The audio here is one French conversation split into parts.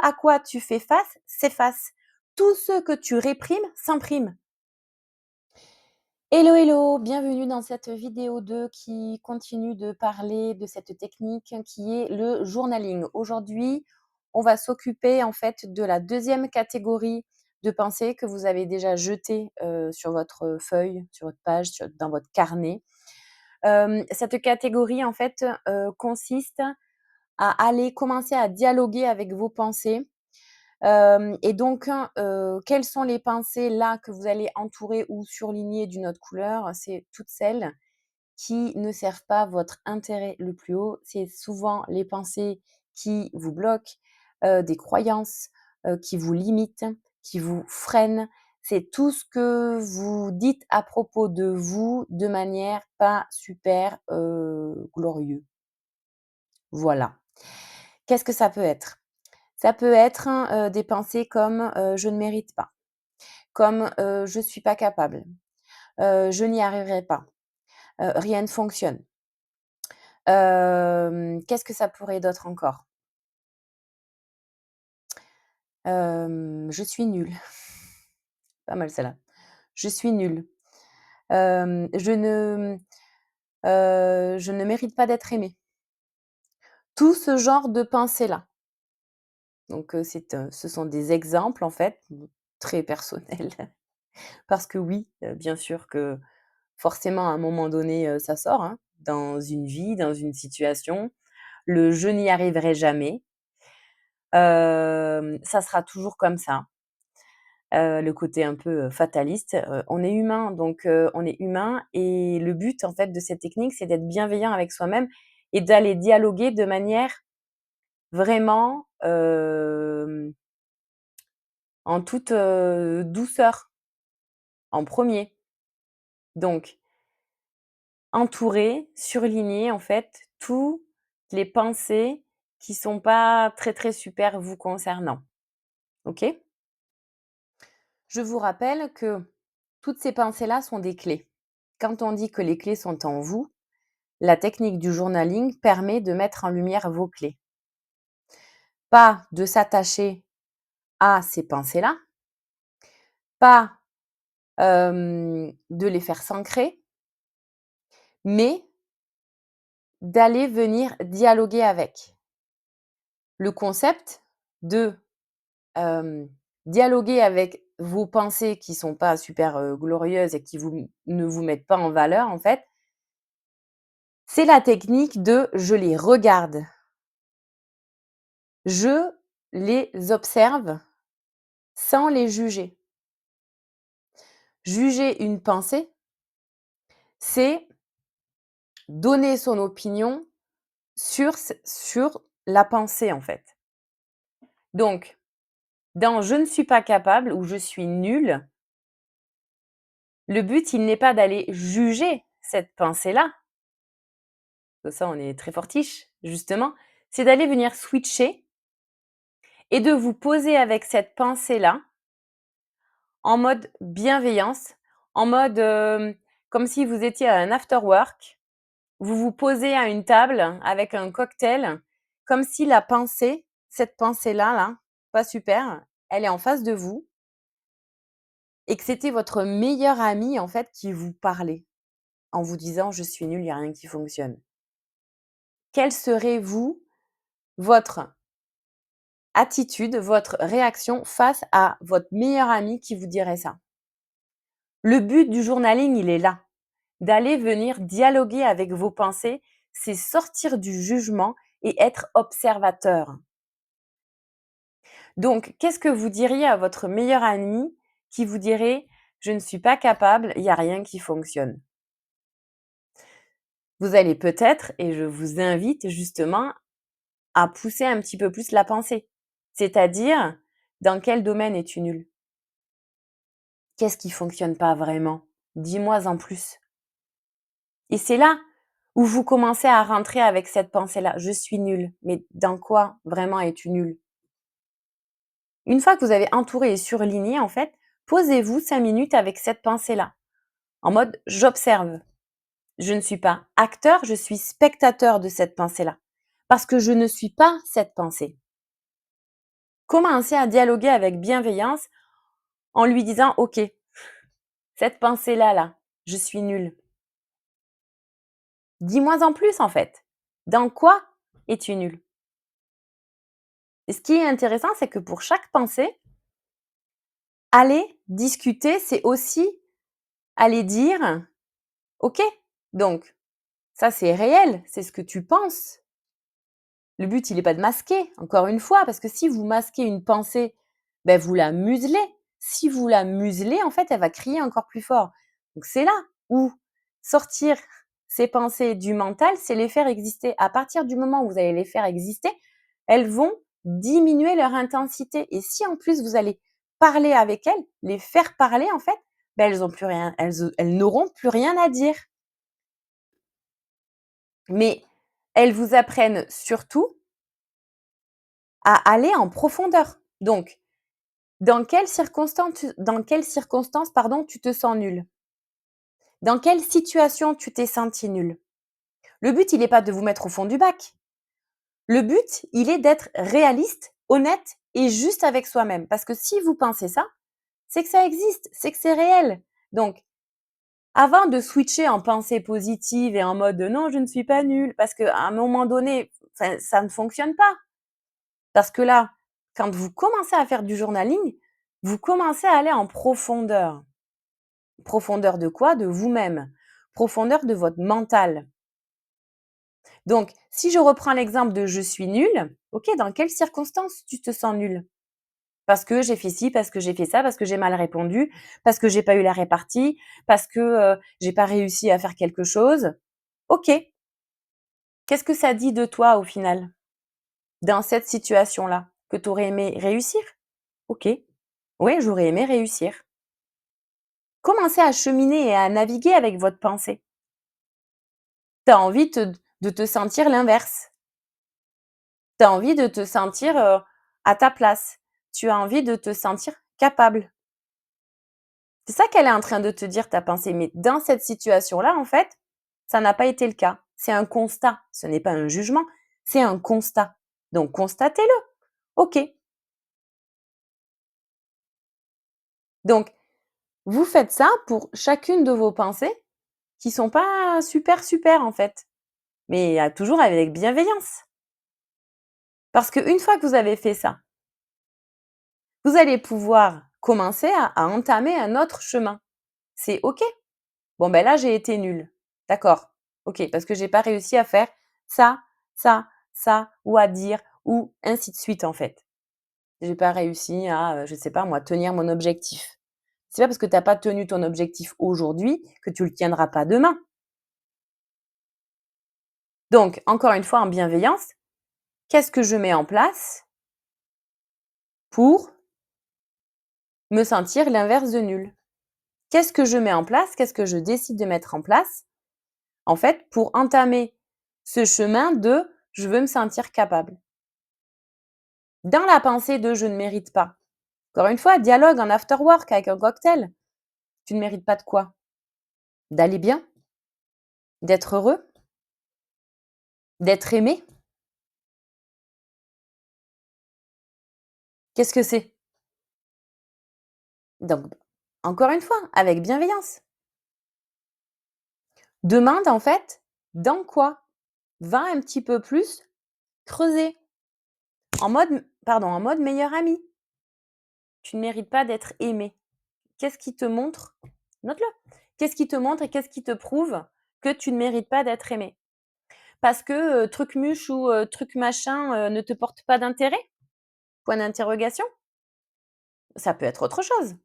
à quoi tu fais face s'efface. Tout ce que tu réprimes s'imprime. Hello, hello, bienvenue dans cette vidéo 2 qui continue de parler de cette technique qui est le journaling. Aujourd'hui, on va s'occuper en fait de la deuxième catégorie de pensées que vous avez déjà jetées sur votre feuille, sur votre page, dans votre carnet. Cette catégorie en fait consiste à aller commencer à dialoguer avec vos pensées. Et donc, quelles sont les pensées là que vous allez entourer ou surligner d'une autre couleur? C'est toutes celles qui ne servent pas votre intérêt le plus haut. C'est souvent les pensées qui vous bloquent, des croyances, qui vous limitent, qui vous freinent. C'est tout ce que vous dites à propos de vous de manière pas super, glorieux. Voilà. Qu'est-ce que ça peut être? Ça peut être, des pensées comme, «Je ne mérite pas», comme, «Je suis pas capable», «Je n'y arriverai pas», «Rien ne fonctionne». Qu'est-ce que ça pourrait d'autre encore? «Je suis nul». Pas mal celle-là. «Je suis nul». Je ne mérite pas d'être aimé. Tout ce genre de pensées-là. Donc, ce sont des exemples en fait, très personnels. Parce que oui, bien sûr que forcément à un moment donné, ça sort, hein, dans une vie, dans une situation. Le «je n'y arriverai jamais», ça sera toujours comme ça. Le côté un peu, fataliste, on est humain, donc on est humain et le but en fait de cette technique, c'est d'être bienveillant avec soi-même et d'aller dialoguer de manière vraiment, en toute, douceur, en premier. Donc entourer, surligner en fait toutes les pensées qui sont pas très, très super vous concernant. OK? Je vous rappelle que toutes ces pensées-là sont des clés. Quand on dit que les clés sont en vous, la technique du journaling permet de mettre en lumière vos clés. Pas de s'attacher à ces pensées-là, pas, de les faire s'ancrer, mais d'aller venir dialoguer avec. Le concept de dialoguer avec vos pensées qui sont pas super, glorieuses et qui ne vous mettent pas en valeur, en fait, c'est la technique de «je les regarde». Je les observe sans les juger. Juger une pensée, c'est donner son opinion sur la pensée, en fait. Donc, dans «je ne suis pas capable» ou «je suis nul», le but, il n'est pas d'aller juger cette pensée-là, ça on est très fortiche, justement, c'est d'aller venir switcher et de vous poser avec cette pensée-là en mode bienveillance, en mode, comme si vous étiez à un after work. Vous vous posez à une table avec un cocktail, comme si la pensée, cette pensée-là, là, pas super, elle est en face de vous et que c'était votre meilleur ami, en fait, qui vous parlait en vous disant: «Je suis nul, il y a rien qui fonctionne». Quelle serait, vous, votre attitude, votre réaction face à votre meilleur ami qui vous dirait ça? Le but du journaling, il est là, d'aller venir dialoguer avec vos pensées, c'est sortir du jugement et être observateur. Donc, qu'est-ce que vous diriez à votre meilleur ami qui vous dirait: «Je ne suis pas capable, il y a rien qui fonctionne»? Vous allez peut-être, et je vous invite justement à pousser un petit peu plus la pensée. C'est-à-dire, dans quel domaine es-tu nul? Qu'est-ce qui fonctionne pas vraiment? Dis-moi en plus. Et c'est là où vous commencez à rentrer avec cette pensée-là: «Je suis nul». Mais dans quoi vraiment es-tu nul? Une fois que vous avez entouré et surligné, en fait, posez-vous 5 minutes avec cette pensée-là, en mode: «J'observe». Je ne suis pas acteur, je suis spectateur de cette pensée-là. Parce que je ne suis pas cette pensée. Commencez à dialoguer avec bienveillance en lui disant: «OK, cette pensée-là, là, je suis nulle. Dis-moi en plus, en fait. Dans quoi es-tu nul?» Et ce qui est intéressant, c'est que pour chaque pensée, aller discuter, c'est aussi aller dire: «OK, donc ça, c'est réel, c'est ce que tu penses. Le but, il est pas de masquer, encore une fois, parce que si vous masquez une pensée, ben vous la muselez. Si vous la muselez, en fait, elle va crier encore plus fort. Donc c'est là où sortir ces pensées du mental, c'est les faire exister. À partir du moment où vous allez les faire exister, elles vont diminuer leur intensité. Et si en plus vous allez parler avec elles, les faire parler, en fait, ben elles ont plus rien, elles n'auront plus rien à dire. Mais elles vous apprennent surtout à aller en profondeur. Donc, dans quelles circonstances, pardon, tu te sens nul? Dans quelle situation tu t'es senti nul? Le but, il est pas de vous mettre au fond du bac. Le but, il est d'être réaliste, honnête et juste avec soi-même. Parce que si vous pensez ça, c'est que ça existe, c'est que c'est réel. Donc, avant de switcher en pensée positive et en mode non, je ne suis pas nul, parce qu'à un moment donné, ça ne fonctionne pas. Parce que là, quand vous commencez à faire du journaling, vous commencez à aller en profondeur. Profondeur de quoi? De vous-même. Profondeur de votre mental. Donc, si je reprends l'exemple de je suis nul, ok, dans quelles circonstances tu te sens nul? Parce que j'ai fait ci, parce que j'ai fait ça, parce que j'ai mal répondu, parce que j'ai pas eu la répartie, parce que j'ai pas réussi à faire quelque chose. Ok, qu'est-ce que ça dit de toi au final dans cette situation-là? Que tu aurais aimé réussir? Ok, oui, j'aurais aimé réussir. Commencez à cheminer et à naviguer avec votre pensée. Tu as envie de te sentir l'inverse. Tu as envie de te sentir à ta place. Tu as envie de te sentir capable. C'est ça qu'elle est en train de te dire, ta pensée. Mais dans cette situation-là, en fait, ça n'a pas été le cas. C'est un constat. Ce n'est pas un jugement, c'est un constat. Donc, constatez-le. OK. Donc, vous faites ça pour chacune de vos pensées qui sont pas super, super, en fait. Mais toujours avec bienveillance. Parce qu'une fois que vous avez fait ça, vous allez pouvoir commencer à entamer un autre chemin. C'est OK. Bon, ben là, j'ai été nulle. D'accord. OK, parce que j'ai pas réussi à faire ça, ça, ça, ou à dire, ou ainsi de suite, en fait. J'ai pas réussi à, je sais pas moi, tenir mon objectif. C'est pas parce que tu as pas tenu ton objectif aujourd'hui que tu le tiendras pas demain. Donc, encore une fois, en bienveillance, qu'est-ce que je mets en place pour me sentir l'inverse de nul? Qu'est-ce que je mets en place? Qu'est-ce que je décide de mettre en place, en fait, pour entamer ce chemin de je veux me sentir capable? Dans la pensée de je ne mérite pas. Encore une fois, dialogue en after work avec un cocktail. Tu ne mérites pas de quoi? D'aller bien? D'être heureux? D'être aimé? Qu'est-ce que c'est? Donc, encore une fois, avec bienveillance. Demande en fait, dans quoi? Va un petit peu plus creuser. En mode meilleur ami. Tu ne mérites pas d'être aimé. Qu'est-ce qui te montre? Note-le. Qu'est-ce qui te montre et qu'est-ce qui te prouve que tu ne mérites pas d'être aimé? Parce que truc-muche ou truc machin ne te porte pas d'intérêt? Point d'interrogation. Ça peut être autre chose.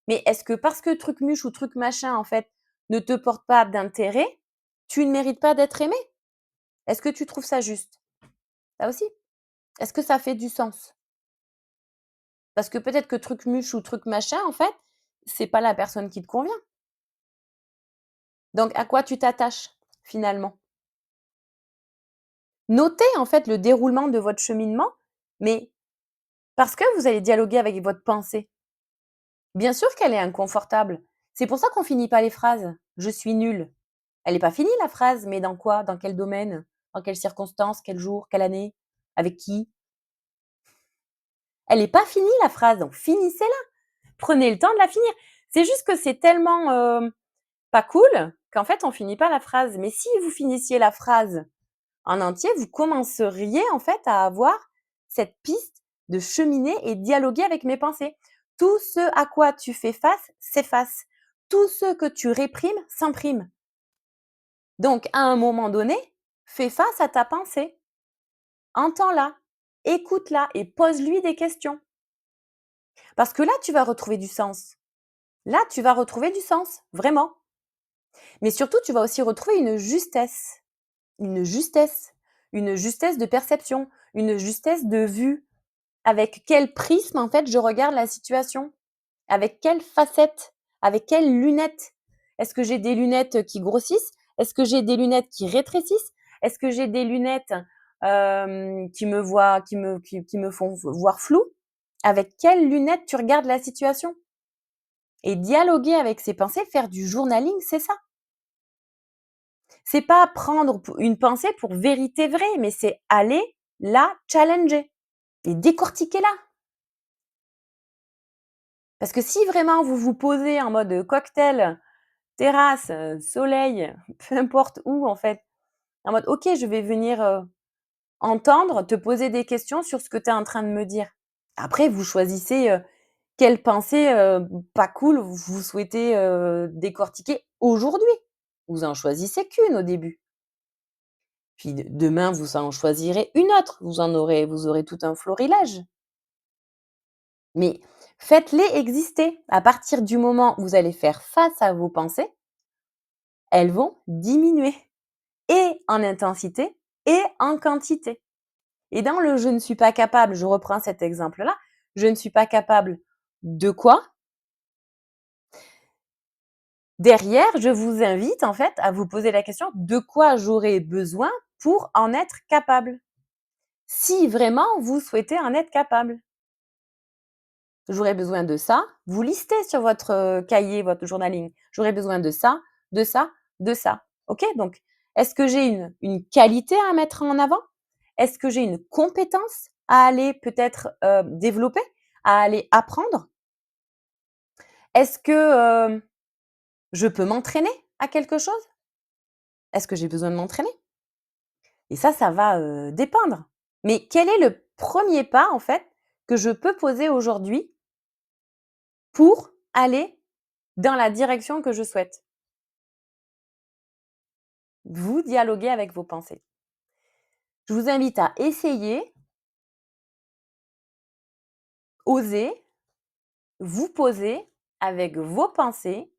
Mais est-ce que parce que truc-muche ou truc machin, en fait, ne te porte pas d'intérêt, tu ne mérites pas d'être aimé? Est-ce que tu trouves ça juste? Ça aussi. Est-ce que ça fait du sens? Parce que peut-être que truc-muche ou truc machin, en fait, c'est pas la personne qui te convient. Donc à quoi tu t'attaches finalement? Notez en fait le déroulement de votre cheminement, mais parce que vous allez dialoguer avec votre pensée. Bien sûr qu'elle est inconfortable. C'est pour ça qu'on finit pas les phrases. Je suis nul. Elle est pas finie la phrase, mais dans quoi? Dans quel domaine? Dans quelles circonstances? Quel jour? Quelle année? Avec qui? Elle est pas finie la phrase, donc finissez-la. Prenez le temps de la finir. C'est juste que c'est tellement, pas cool qu'en fait on finit pas la phrase. Mais si vous finissiez la phrase en entier, vous commenceriez en fait à avoir cette piste de cheminer et dialoguer avec mes pensées. Tout ce à quoi tu fais face s'efface. Tout ce que tu réprimes s'imprime. Donc à un moment donné, fais face à ta pensée. Entends-la, écoute-la et pose-lui des questions. Parce que là, tu vas retrouver du sens. Là, tu vas retrouver du sens, vraiment. Mais surtout, tu vas aussi retrouver une justesse, une justesse de perception, une justesse de vue. Avec quel prisme, en fait, je regarde la situation? Avec quelle facette? Avec quelles lunettes? Est-ce que j'ai des lunettes qui grossissent? Est-ce que j'ai des lunettes qui rétrécissent? Est-ce que j'ai des lunettes qui me font voir flou? Avec quelles lunettes tu regardes la situation? Et dialoguer avec ses pensées, faire du journaling, c'est ça. C'est pas prendre une pensée pour vérité vraie, mais c'est aller la challenger et décortiquer-la. Parce que si vraiment vous vous posez en mode cocktail, terrasse, soleil, peu importe où en fait, en mode: «OK, je vais venir, entendre, te poser des questions sur ce que tu es en train de me dire». Après vous choisissez, quelle pensée, pas cool vous souhaitez, décortiquer aujourd'hui. Vous en choisissez qu'une au début. Puis demain vous en choisirez une autre, vous aurez tout un florilège. Mais faites-les exister. À partir du moment où vous allez faire face à vos pensées, elles vont diminuer et en intensité et en quantité. Et dans le «je ne suis pas capable», je reprends cet exemple-là, je ne suis pas capable de quoi? Derrière, je vous invite en fait à vous poser la question: de quoi j'aurais besoin pour en être capable? Si vraiment vous souhaitez en être capable. J'aurais besoin de ça. Vous listez sur votre, cahier, votre journaling. J'aurais besoin de ça, de ça, de ça. OK? Donc, est-ce que j'ai une qualité à mettre en avant? Est-ce que j'ai une compétence à aller peut-être, développer, à aller apprendre? Est-ce que, je peux m'entraîner à quelque chose? Est-ce que j'ai besoin de m'entraîner? Et ça va, dépendre. Mais quel est le premier pas, en fait, que je peux poser aujourd'hui pour aller dans la direction que je souhaite? Vous dialoguez avec vos pensées. Je vous invite à essayer, oser, vous poser avec vos pensées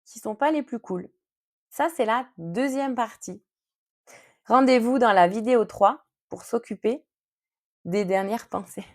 qui sont pas les plus cool. Ça, c'est la deuxième partie. Rendez-vous dans la vidéo 3 pour s'occuper des dernières pensées.